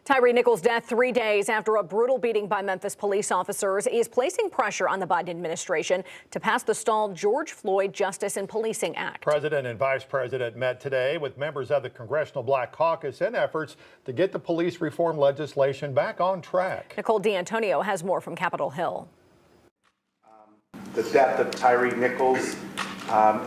Tyre Nichols' death 3 days after a brutal beating by Memphis police officers is placing pressure on the Biden administration to pass the stalled George Floyd Justice and Policing Act. President and Vice President met today with members of the Congressional Black Caucus in efforts to get the police reform legislation back on track. Nicole D'Antonio has more from Capitol Hill. The death of Tyre Nichols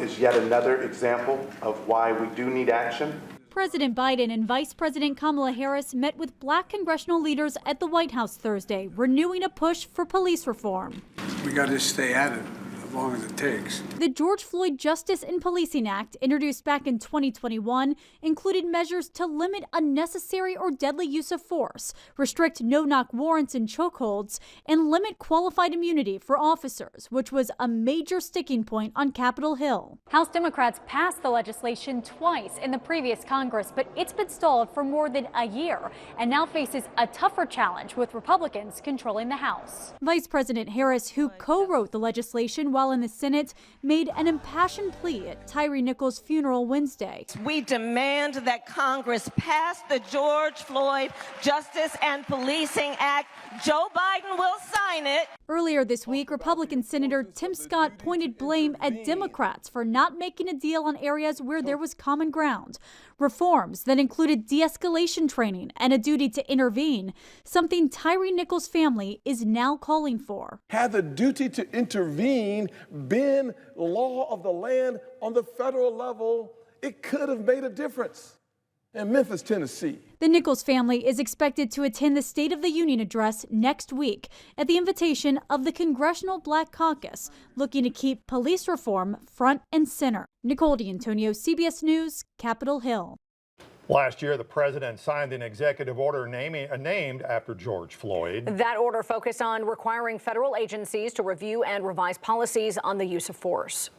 is yet another example of why we do need action. President Biden and Vice President Kamala Harris met with black congressional leaders at the White House Thursday, renewing a push for police reform. We got to stay at it as long as it takes. The George Floyd Justice and Policing Act, introduced back in 2021, included measures to limit unnecessary or deadly use of force, restrict no-knock warrants and chokeholds, and limit qualified immunity for officers, which was a major sticking point on Capitol Hill. House Democrats passed the legislation twice in the previous Congress, but it's been stalled for more than a year and now faces a tougher challenge with Republicans controlling the House. Vice President Harris, who co-wrote the legislation while in the Senate, made an impassioned plea at Tyre Nichols' funeral Wednesday. We demand that Congress pass the George Floyd Justice and Policing Act. Joe Biden will sign it. Earlier this week, Republican Senator Tim Scott pointed blame at Democrats for not making a deal on areas where there was common ground. Reforms that included de-escalation training and a duty to intervene, something Tyre Nichols' family is now calling for. Had the duty to intervene been law of the land on the federal level, it could have made a difference in Memphis, Tennessee. The Nichols family is expected to attend the State of the Union address next week at the invitation of the Congressional Black Caucus, looking to keep police reform front and center. Nicole D'Antonio, CBS News, Capitol Hill. Last year, the president signed an executive order named after George Floyd. That order focused on requiring federal agencies to review and revise policies on the use of force.